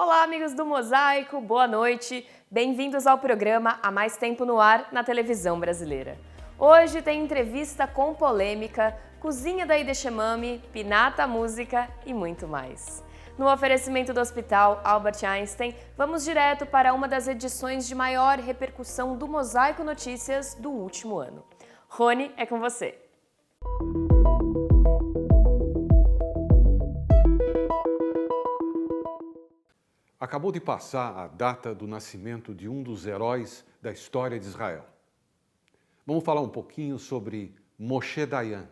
Olá, amigos do Mosaico, boa noite. Bem-vindos ao programa Há Mais Tempo no Ar na televisão brasileira. Hoje tem entrevista com polêmica, cozinha da Idexemami, Pinata Música e muito mais. No oferecimento do Hospital Albert Einstein, vamos direto para uma das edições de maior repercussão do Mosaico Notícias do último ano. Rony, é com você. Acabou de passar a data do nascimento de um dos heróis da história de Israel. Vamos falar um pouquinho sobre Moshe Dayan,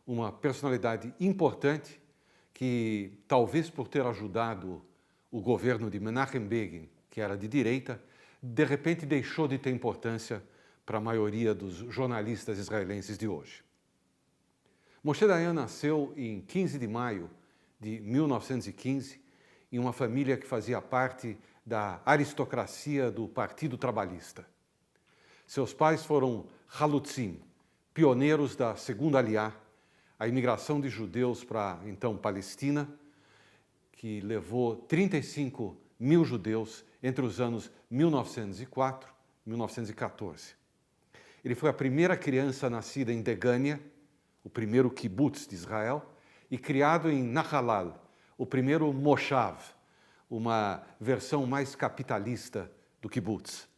uma personalidade importante que, talvez por ter ajudado o governo de Menachem Begin, que era de direita, de repente deixou de ter importância para a maioria dos jornalistas israelenses de hoje. Moshe Dayan nasceu em 15 de maio de 1915, em uma família que fazia parte da aristocracia do Partido Trabalhista. Seus pais foram Halutzim, pioneiros da Segunda Aliá, a imigração de judeus para, então, Palestina, que levou 35 mil judeus entre os anos 1904 e 1914. Ele foi a primeira criança nascida em Degânia, o primeiro kibbutz de Israel, e criado em Nahalal, o primeiro moshav, uma versão mais capitalista do kibbutz.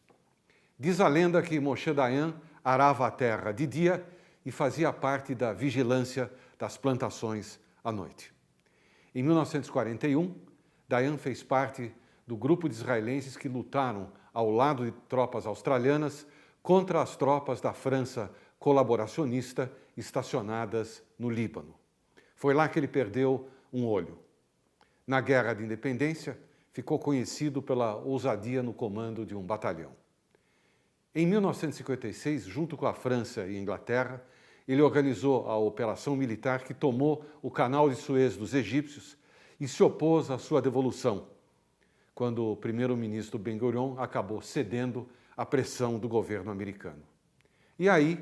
Diz a lenda que Moshe Dayan arava a terra de dia e fazia parte da vigilância das plantações à noite. Em 1941, Dayan fez parte do grupo de israelenses que lutaram ao lado de tropas australianas contra as tropas da França colaboracionista estacionadas no Líbano. Foi lá que ele perdeu um olho. Na Guerra de Independência, ficou conhecido pela ousadia no comando de um batalhão. Em 1956, junto com a França e a Inglaterra, ele organizou a operação militar que tomou o Canal de Suez dos egípcios e se opôs à sua devolução, quando o primeiro-ministro Ben-Gurion acabou cedendo à pressão do governo americano. E aí,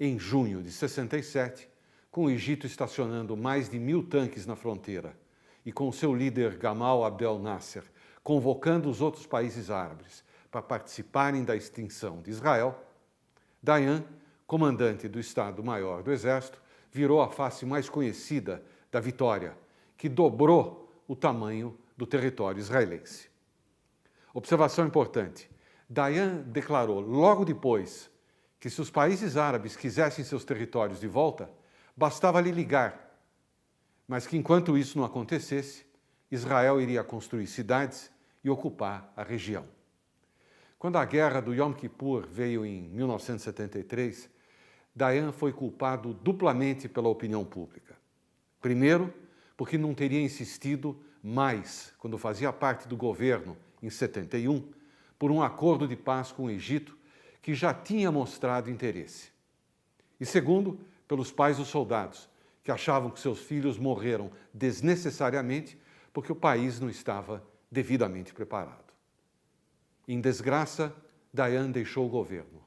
em junho de 67, com o Egito estacionando mais de 1.000 tanques na fronteira, e com seu líder Gamal Abdel Nasser convocando os outros países árabes para participarem da extinção de Israel, Dayan, comandante do Estado-Maior do Exército, virou a face mais conhecida da vitória, que dobrou o tamanho do território israelense. Observação importante: Dayan declarou logo depois que se os países árabes quisessem seus territórios de volta, bastava lhe ligar, mas que enquanto isso não acontecesse, Israel iria construir cidades e ocupar a região. Quando a guerra do Yom Kippur veio em 1973, Dayan foi culpado duplamente pela opinião pública. Primeiro, porque não teria insistido mais, quando fazia parte do governo em 71, por um acordo de paz com o Egito que já tinha mostrado interesse. E segundo, pelos pais dos soldados, que achavam que seus filhos morreram desnecessariamente porque o país não estava devidamente preparado. Em desgraça, Dayan deixou o governo.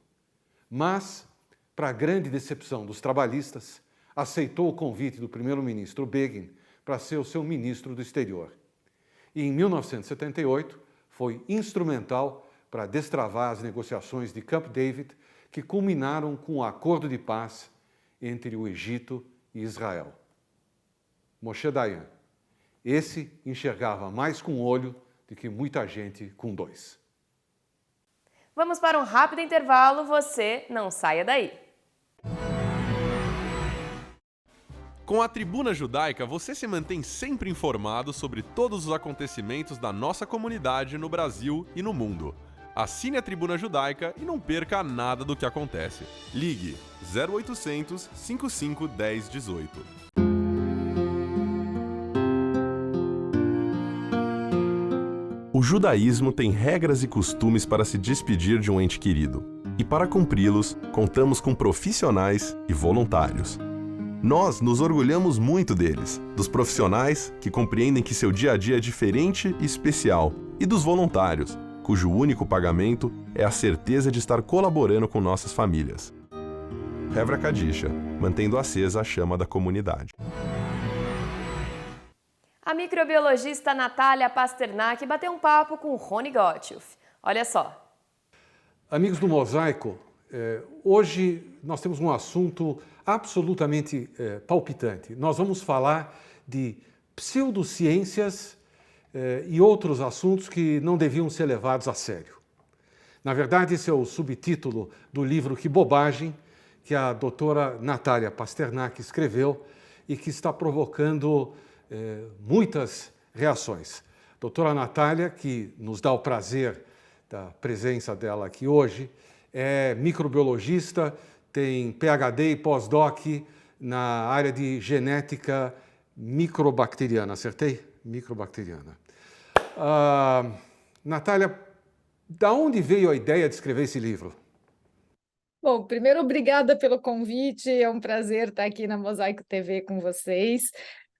Mas, para a grande decepção dos trabalhistas, aceitou o convite do primeiro-ministro Begin para ser o seu ministro do exterior. E em 1978 foi instrumental para destravar as negociações de Camp David, que culminaram com o acordo de paz entre o Egito e Israel. Moshe Dayan. Esse enxergava mais com um olho do que muita gente com dois. Vamos para um rápido intervalo, você não saia daí. Com a Tribuna Judaica, você se mantém sempre informado sobre todos os acontecimentos da nossa comunidade no Brasil e no mundo. Assine a Tribuna Judaica e não perca nada do que acontece. Ligue 0800 55 10 18. O judaísmo tem regras e costumes para se despedir de um ente querido. E para cumpri-los, contamos com profissionais e voluntários. Nós nos orgulhamos muito deles, dos profissionais que compreendem que seu dia a dia é diferente e especial, e dos voluntários, cujo único pagamento é a certeza de estar colaborando com nossas famílias. Hevra Kadisha, mantendo acesa a chama da comunidade. A microbiologista Natália Pasternak bateu um papo com Rony Gottschalk. Olha só. Amigos do Mosaico, hoje nós temos um assunto absolutamente palpitante. Nós vamos falar de pseudociências e outros assuntos que não deviam ser levados a sério. Na verdade, esse é o subtítulo do livro Que Bobagem, que a doutora Natália Pasternak escreveu e que está provocando muitas reações. Doutora Natália, que nos dá o prazer da presença dela aqui hoje, é microbiologista, tem PhD e pós-doc na área de genética microbacteriana. Acertei? Microbacteriana. Natália, da onde veio a ideia de escrever esse livro? Bom, primeiro, obrigada pelo convite, é um prazer estar aqui na Mosaico TV com vocês.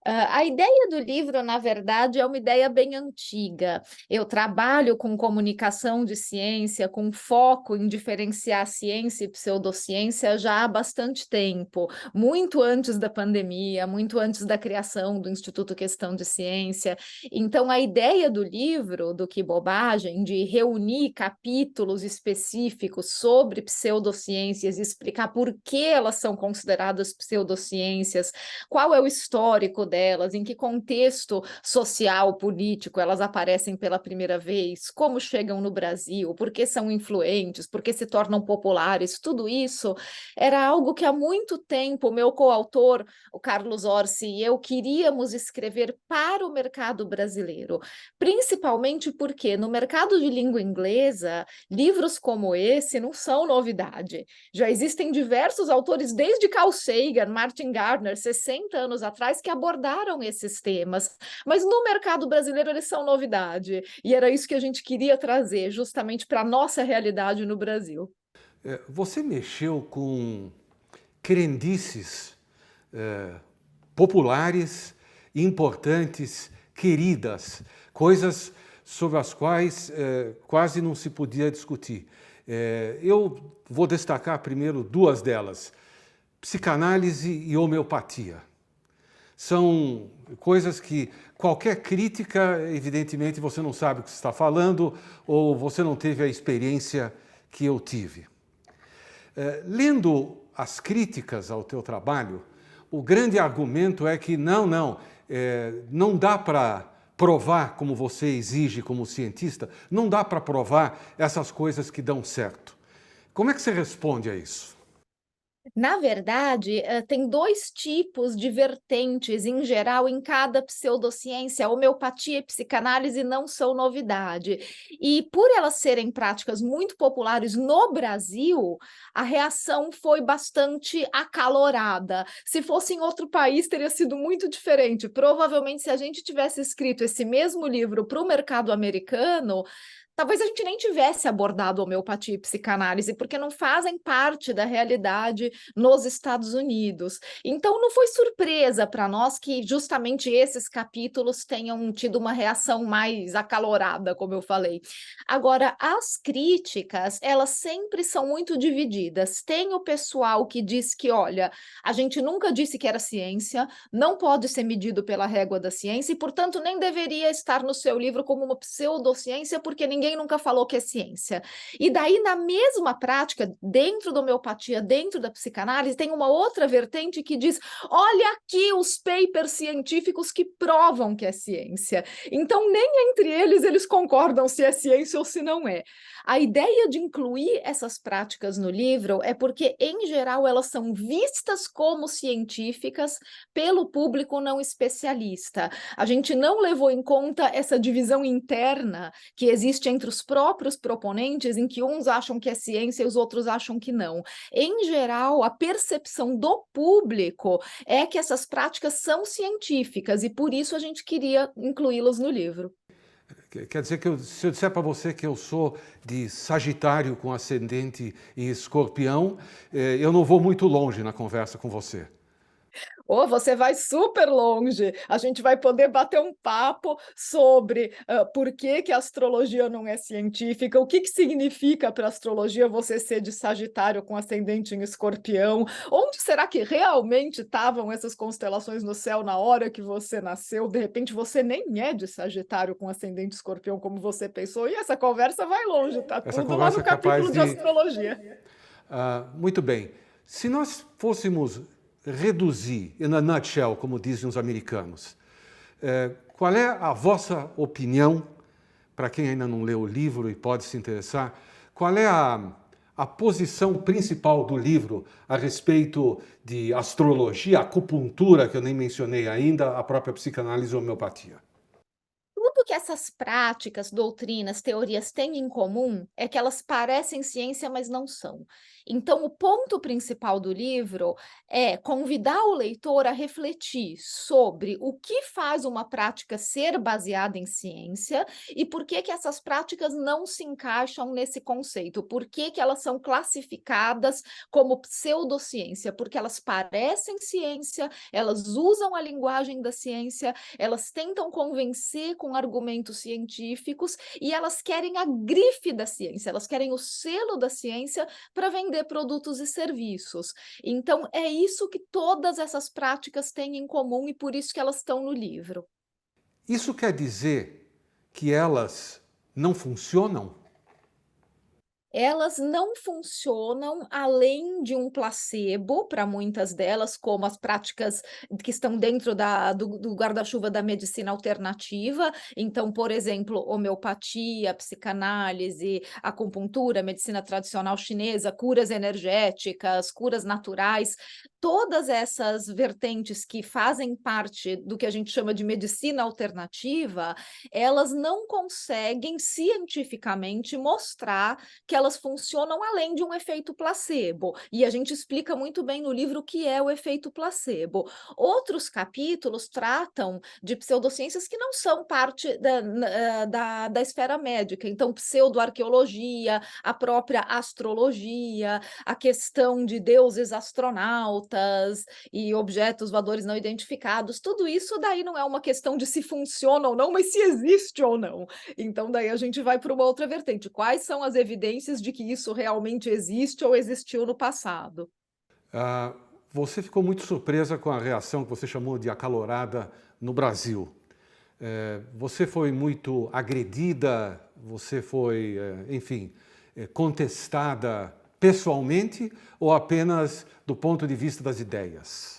A ideia do livro, na verdade, é uma ideia bem antiga. Eu trabalho com comunicação de ciência, com foco em diferenciar ciência e pseudociência já há bastante tempo, muito antes da pandemia, muito antes da criação do Instituto Questão de Ciência. Então, a ideia do livro, do Que Bobagem, de reunir capítulos específicos sobre pseudociências e explicar por que elas são consideradas pseudociências, qual é o histórico delas, em que contexto social, político elas aparecem pela primeira vez, como chegam no Brasil, por que são influentes, por que se tornam populares, tudo isso era algo que há muito tempo o meu coautor, o Carlos Orsi, e eu queríamos escrever para o mercado brasileiro, principalmente porque no mercado de língua inglesa, livros como esse não são novidade. Já existem diversos autores, desde Carl Sagan, Martin Gardner, 60 anos atrás, que abordaram esses temas, mas no mercado brasileiro eles são novidade, e era isso que a gente queria trazer, justamente para a nossa realidade no Brasil. Você mexeu com crendices populares, importantes, queridas, coisas sobre as quais quase não se podia discutir. Eu vou destacar primeiro duas delas, psicanálise e homeopatia. São coisas que qualquer crítica, evidentemente, você não sabe o que você está falando ou você não teve a experiência que eu tive. Lendo as críticas ao teu trabalho, o grande argumento é que não dá para provar, como você exige como cientista, não dá para provar essas coisas que dão certo. Como é que você responde a isso? Na verdade, tem dois tipos de vertentes, em geral, em cada pseudociência. Homeopatia e psicanálise não são novidade. E por elas serem práticas muito populares no Brasil, a reação foi bastante acalorada. Se fosse em outro país, teria sido muito diferente. Provavelmente, se a gente tivesse escrito esse mesmo livro para o mercado americano, talvez a gente nem tivesse abordado homeopatia e psicanálise, porque não fazem parte da realidade nos Estados Unidos. Então, não foi surpresa para nós que justamente esses capítulos tenham tido uma reação mais acalorada, como eu falei. Agora, as críticas, elas sempre são muito divididas. Tem o pessoal que diz que, olha, a gente nunca disse que era ciência, não pode ser medido pela régua da ciência e, portanto, nem deveria estar no seu livro como uma pseudociência, porque ninguém nunca falou que é ciência. E daí, na mesma prática, dentro da homeopatia, dentro da psicanálise, tem uma outra vertente que diz, olha aqui os papers científicos que provam que é ciência. Então, nem entre eles concordam se é ciência ou se não é. A ideia de incluir essas práticas no livro é porque, em geral, elas são vistas como científicas pelo público não especialista. A gente não levou em conta essa divisão interna que existe entre os próprios proponentes, em que uns acham que é ciência e os outros acham que não. Em geral, a percepção do público é que essas práticas são científicas e por isso a gente queria incluí-las no livro. Quer dizer que se eu disser para você que eu sou de Sagitário com ascendente em Escorpião, eu não vou muito longe na conversa com você. Ou você vai super longe, a gente vai poder bater um papo sobre por que que a astrologia não é científica, o que que significa para a astrologia você ser de Sagitário com ascendente em Escorpião, onde será que realmente estavam essas constelações no céu na hora que você nasceu, de repente você nem é de Sagitário com ascendente Escorpião como você pensou, e essa conversa vai longe, tá Essa tudo lá conversa no é capaz capítulo de astrologia. Muito bem. Se nós fôssemos reduzir, in a nutshell, como dizem os americanos, qual é a vossa opinião, para quem ainda não leu o livro e pode se interessar, qual é a posição principal do livro a respeito de astrologia, acupuntura, que eu nem mencionei ainda, a própria psicanálise e homeopatia? Tudo que essas práticas, doutrinas, teorias têm em comum é que elas parecem ciência, mas não são. Então, o ponto principal do livro é convidar o leitor a refletir sobre o que faz uma prática ser baseada em ciência e por que que essas práticas não se encaixam nesse conceito, por que que elas são classificadas como pseudociência, porque elas parecem ciência, elas usam a linguagem da ciência, elas tentam convencer com argumentos científicos e elas querem a grife da ciência, elas querem o selo da ciência para vender produtos e serviços. Então, é isso que todas essas práticas têm em comum e por isso que elas estão no livro. Isso quer dizer que elas não funcionam? Elas não funcionam além de um placebo para muitas delas, como as práticas que estão dentro do guarda-chuva da medicina alternativa. Então, por exemplo, homeopatia, psicanálise, acupuntura, medicina tradicional chinesa, curas energéticas, curas naturais, todas essas vertentes que fazem parte do que a gente chama de medicina alternativa, elas não conseguem cientificamente mostrar que elas funcionam além de um efeito placebo. E a gente explica muito bem no livro o que é o efeito placebo. Outros capítulos tratam de pseudociências que não são parte da esfera médica. Então, pseudoarqueologia, a própria astrologia, a questão de deuses astronautas e objetos voadores não identificados, tudo isso daí não é uma questão de se funciona ou não, mas se existe ou não. Então, daí a gente vai para uma outra vertente. Quais são as evidências de que isso realmente existe ou existiu no passado? Você ficou muito surpresa com a reação que você chamou de acalorada no Brasil. Você foi muito agredida, você foi, enfim, contestada pessoalmente ou apenas do ponto de vista das ideias?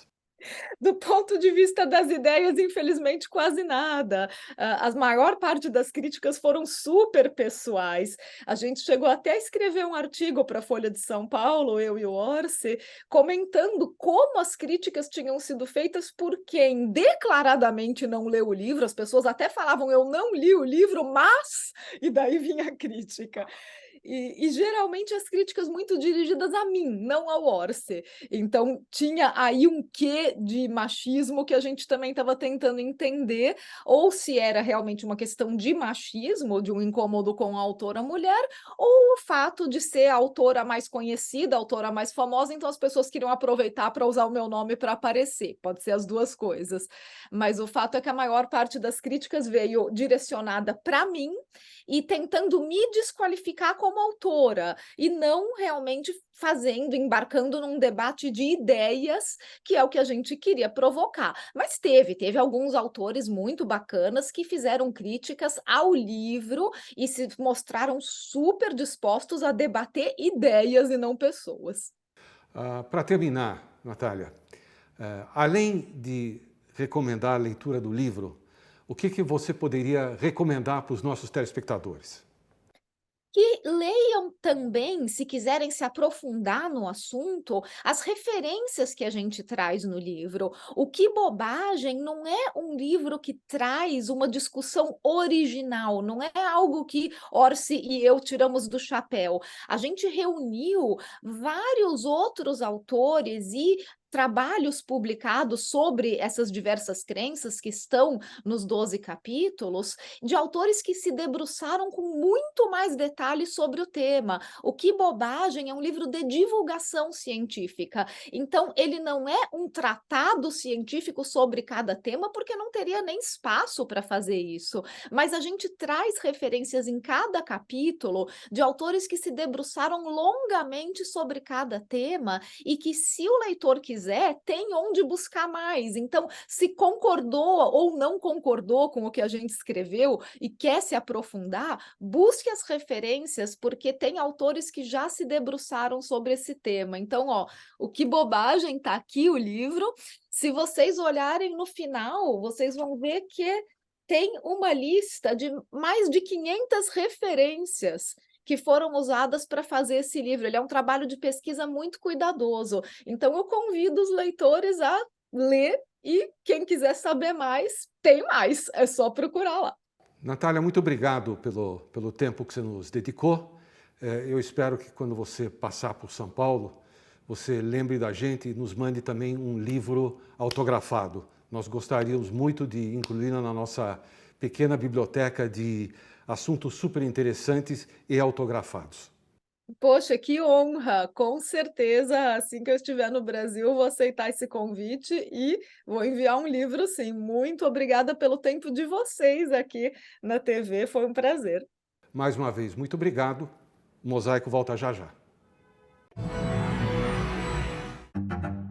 Do ponto de vista das ideias, infelizmente, quase nada. A maior parte das críticas foram super pessoais. A gente chegou até a escrever um artigo para a Folha de São Paulo, eu e o Orsi, comentando como as críticas tinham sido feitas por quem declaradamente não leu o livro. As pessoas até falavam, eu não li o livro, mas... E daí vinha a crítica. E geralmente as críticas muito dirigidas a mim, não ao Orsi. Então tinha aí um quê de machismo que a gente também estava tentando entender, ou se era realmente uma questão de machismo, de um incômodo com a autora mulher, ou o fato de ser a autora mais conhecida, a autora mais famosa, então as pessoas queriam aproveitar para usar o meu nome para aparecer. Pode ser as duas coisas. Mas o fato é que a maior parte das críticas veio direcionada para mim e tentando me desqualificar como autora, e não realmente embarcando num debate de ideias, que é o que a gente queria provocar. Mas teve alguns autores muito bacanas que fizeram críticas ao livro e se mostraram super dispostos a debater ideias e não pessoas. Para terminar, Natália, além de recomendar a leitura do livro, o que você poderia recomendar para os nossos telespectadores? Que leiam também, se quiserem se aprofundar no assunto, as referências que a gente traz no livro. O Que Bobagem não é um livro que traz uma discussão original, não é algo que Orsi e eu tiramos do chapéu. A gente reuniu vários outros autores e trabalhos publicados sobre essas diversas crenças que estão nos 12 capítulos, de autores que se debruçaram com muito mais detalhes sobre o tema. O Que Bobagem é um livro de divulgação científica, então ele não é um tratado científico sobre cada tema, porque não teria nem espaço para fazer isso, mas a gente traz referências em cada capítulo de autores que se debruçaram longamente sobre cada tema e que, se o leitor quiser, tem onde buscar mais. Então, se concordou ou não concordou com o que a gente escreveu e quer se aprofundar, busque as referências, porque tem autores que já se debruçaram sobre esse tema. Então, ó, O Que Bobagem, tá aqui o livro. Se vocês olharem no final, vocês vão ver que tem uma lista de mais de 500 referências que foram usadas para fazer esse livro. Ele é um trabalho de pesquisa muito cuidadoso. Então, eu convido os leitores a ler e quem quiser saber mais, tem mais. É só procurar lá. Natália, muito obrigado pelo tempo que você nos dedicou. Eu espero que quando você passar por São Paulo, você lembre da gente e nos mande também um livro autografado. Nós gostaríamos muito de incluí-la na nossa pequena biblioteca de assuntos super interessantes e autografados. Poxa, que honra! Com certeza, assim que eu estiver no Brasil, vou aceitar esse convite e vou enviar um livro, sim. Muito obrigada pelo tempo de vocês aqui na TV, foi um prazer. Mais uma vez, muito obrigado. O Mosaico volta já já.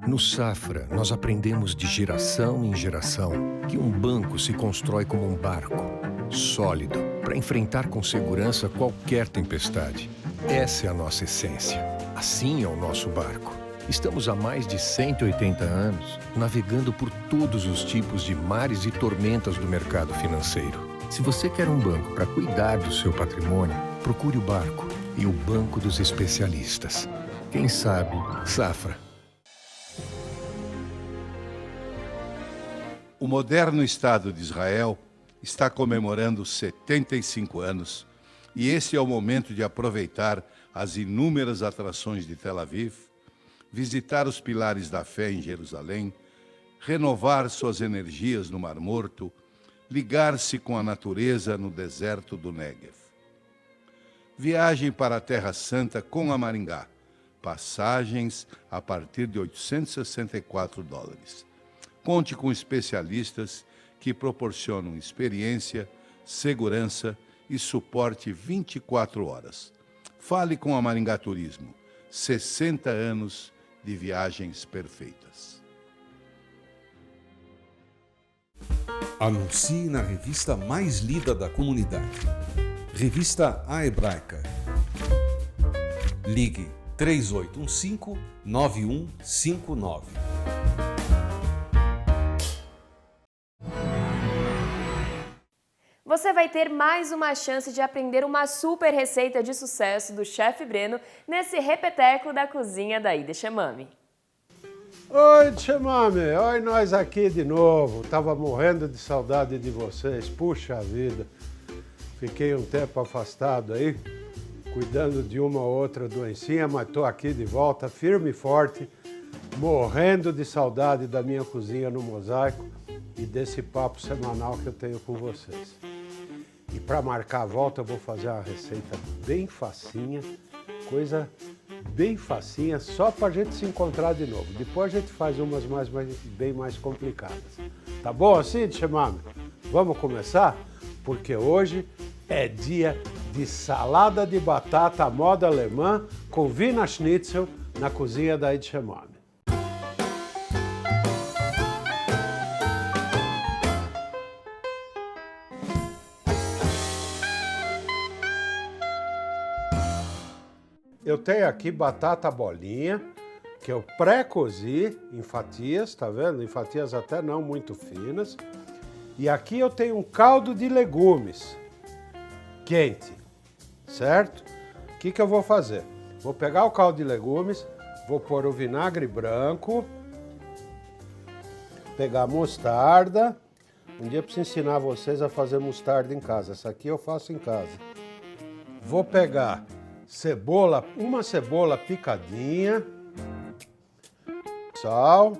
No Safra, nós aprendemos de geração em geração que um banco se constrói como um barco, sólido, para enfrentar com segurança qualquer tempestade. Essa é a nossa essência. Assim é o nosso barco. Estamos há mais de 180 anos navegando por todos os tipos de mares e tormentas do mercado financeiro. Se você quer um banco para cuidar do seu patrimônio, procure o Barco e o Banco dos Especialistas. Quem sabe, Safra. O moderno Estado de Israel está comemorando 75 anos e esse é o momento de aproveitar as inúmeras atrações de Tel Aviv, visitar os pilares da fé em Jerusalém, renovar suas energias no Mar Morto, ligar-se com a natureza no deserto do Néguev. Viagem para a Terra Santa com a Maringá. Passagens a partir de $864. Conte com especialistas que proporcionam experiência, segurança e suporte 24 horas. Fale com a Maringá Turismo. 60 anos de viagens perfeitas. Anuncie na revista mais lida da comunidade. Revista A Hebraica. Ligue 3815-9159. Você vai ter mais uma chance de aprender uma super receita de sucesso do chefe Breno nesse repeteco da cozinha da Ida Chamame. Oi, Chamame, oi nós aqui de novo. Tava morrendo de saudade de vocês, puxa vida. Fiquei um tempo afastado aí, cuidando de uma ou outra doencinha, mas tô aqui de volta, firme e forte, morrendo de saudade da minha cozinha no Mosaico e desse papo semanal que eu tenho com vocês. E para marcar a volta eu vou fazer uma receita bem facinha, coisa bem facinha, só para a gente se encontrar de novo. Depois a gente faz umas bem mais complicadas. Tá bom assim, Chamame? Vamos começar? Porque hoje é dia de salada de batata à moda alemã com Wiener Schnitzel na cozinha da Ida Chamame. Eu tenho aqui batata bolinha, que eu pré-cozi em fatias, tá vendo? Em fatias até não muito finas. E aqui eu tenho um caldo de legumes quente, certo? O que eu vou fazer? Vou pegar o caldo de legumes, vou pôr o vinagre branco, pegar a mostarda. Um dia eu preciso ensinar vocês a fazer mostarda em casa. Essa aqui eu faço em casa. Vou pegar cebola, uma cebola picadinha, sal,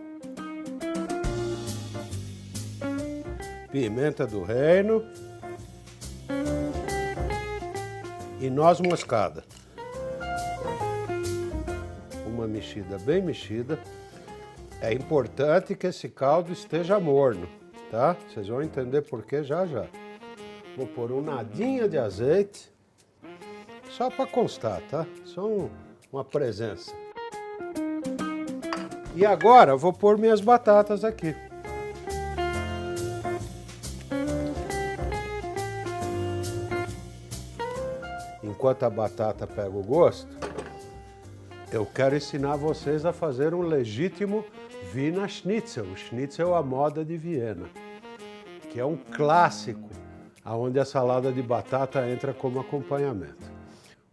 pimenta do reino e noz moscada. Uma mexida bem mexida. É importante que esse caldo esteja morno, tá? Vocês vão entender por quê já já. Vou pôr um nadinha de azeite, só para constar, tá? Só uma presença. E agora eu vou pôr minhas batatas aqui. Enquanto a batata pega o gosto, eu quero ensinar vocês a fazer um legítimo Wiener Schnitzel. O Schnitzel à moda de Viena, que é um clássico, onde a salada de batata entra como acompanhamento.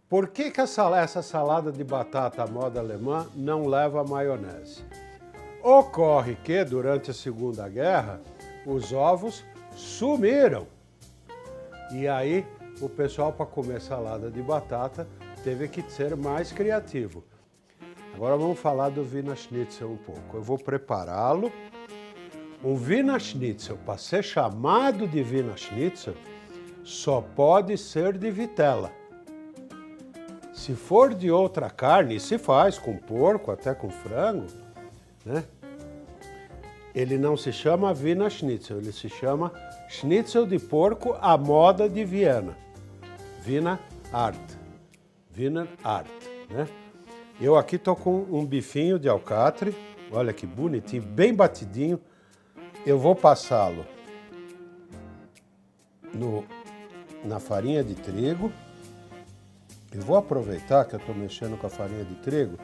Por que essa salada de batata à moda alemã não leva maionese? Ocorre que, durante a Segunda Guerra, os ovos sumiram. E aí, o pessoal, para comer salada de batata, teve que ser mais criativo. Agora vamos falar do Wiener Schnitzel um pouco. Eu vou prepará-lo. Um Wiener Schnitzel, para ser chamado de Wiener Schnitzel, só pode ser de vitela. Se for de outra carne, se faz com porco, até com frango, né? Ele não se chama Wiener Schnitzel, ele se chama Schnitzel de porco à moda de Viena. Wiener Art. Wiener Art, né? Eu aqui estou com um bifinho de alcatre, olha que bonitinho, bem batidinho. Eu vou passá-lo na farinha de trigo. Eu vou aproveitar que eu estou mexendo com a farinha de trigo,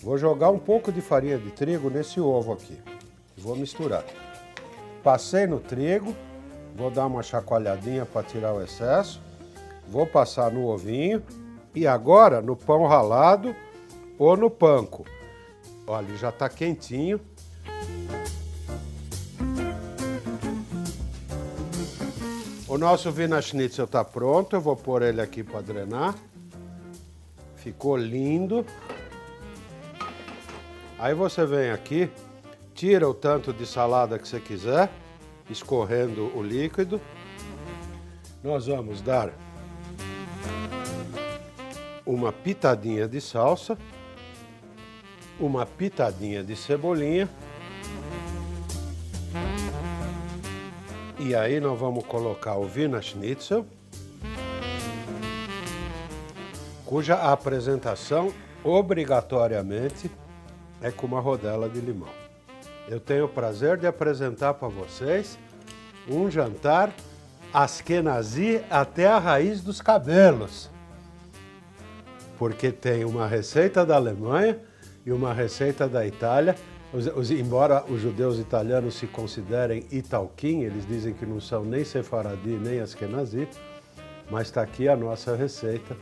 vou jogar um pouco de farinha de trigo nesse ovo aqui. Vou misturar. Passei no trigo, vou dar uma chacoalhadinha para tirar o excesso. Vou passar no ovinho e agora no pão ralado ou no panko. Olha, ele já está quentinho. O nosso Wiener Schnitzel está pronto, eu vou pôr ele aqui para drenar. Ficou lindo. Aí você vem aqui, tira o tanto de salada que você quiser, escorrendo o líquido. Nós vamos dar uma pitadinha de salsa, uma pitadinha de cebolinha. E aí nós vamos colocar o Wiener Schnitzel, cuja apresentação obrigatoriamente é com uma rodela de limão. Eu tenho o prazer de apresentar para vocês um jantar Ashkenazi até a raiz dos cabelos. Porque tem uma receita da Alemanha e uma receita da Itália. Embora os judeus italianos se considerem Italquim, eles dizem que não são nem Sefaradi nem Ashkenazi, mas está aqui a nossa receita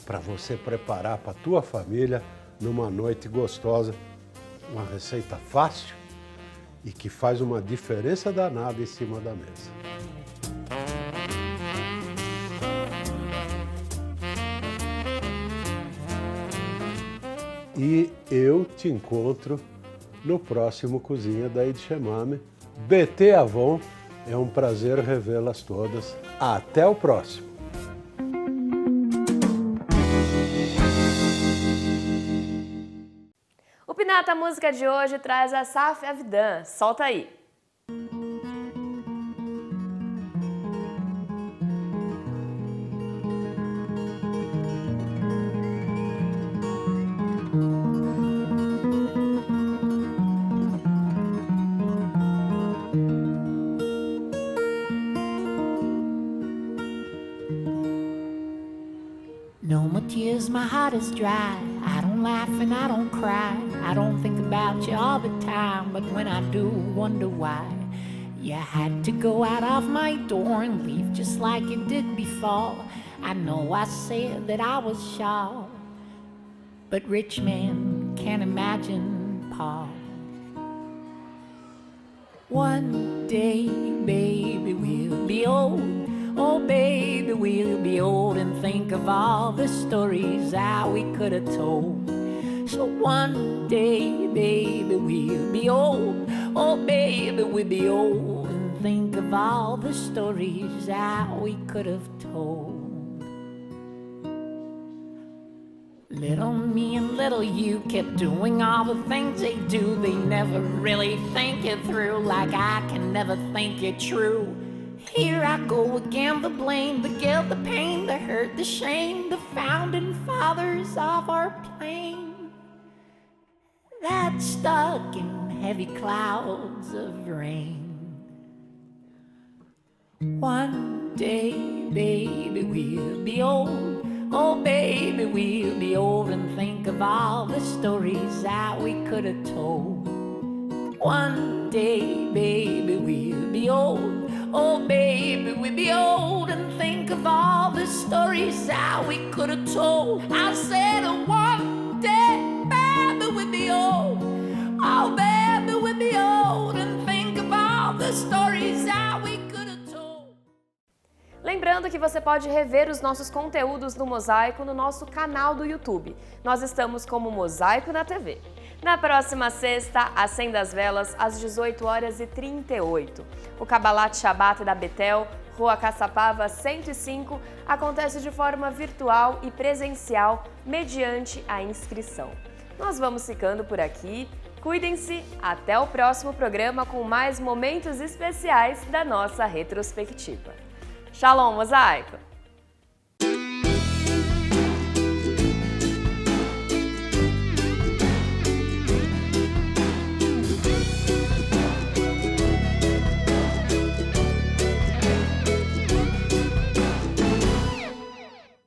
para você preparar para a tua família numa noite gostosa. Uma receita fácil e que faz uma diferença danada em cima da mesa. E eu te encontro no próximo Cozinha da Idshemame. BT Avon, é um prazer revê-las todas. Até o próximo! O Pinata Música de hoje traz a Asaf Avidan. Solta aí! No more tears, my heart is dry. I don't laugh and I don't cry. I don't think about you all the time, but when I do, wonder why. You had to go out of my door and leave just like you did before. I know I said that I was sure, but rich men can't imagine Paul. One day, baby, we'll be old. Oh, baby, we'll be old and think of all the stories that we could have told. One day, baby, we'll be old. Oh, baby, we'll be old. And think of all the stories that we could have told. Little me and little you kept doing all the things they do. They never really think it through, like I can never think it true. Here I go again, the blame, the guilt, the pain, the hurt, the shame, the founding fathers of our plane that's stuck in heavy clouds of rain. One day, baby, we'll be old. Oh, baby, we'll be old and think of all the stories that we could have told. One day, baby, we'll be old. Oh, baby, we'll be old and think of all the stories that we could have told. I said one day, baby, we'll be old. Oh, baby, we'll be old and think of all the stories that we could have told. Lembrando que você pode rever os nossos conteúdos do Mosaico no nosso canal do YouTube. Nós estamos como Mosaico na TV. Na próxima sexta, acenda as velas às 18h38. O Kabbalat Shabbat da Betel, Rua Caçapava 105, acontece de forma virtual e presencial mediante a inscrição. Nós vamos ficando por aqui. Cuidem-se, até o próximo programa com mais momentos especiais da nossa retrospectiva. Shalom, Mosaico!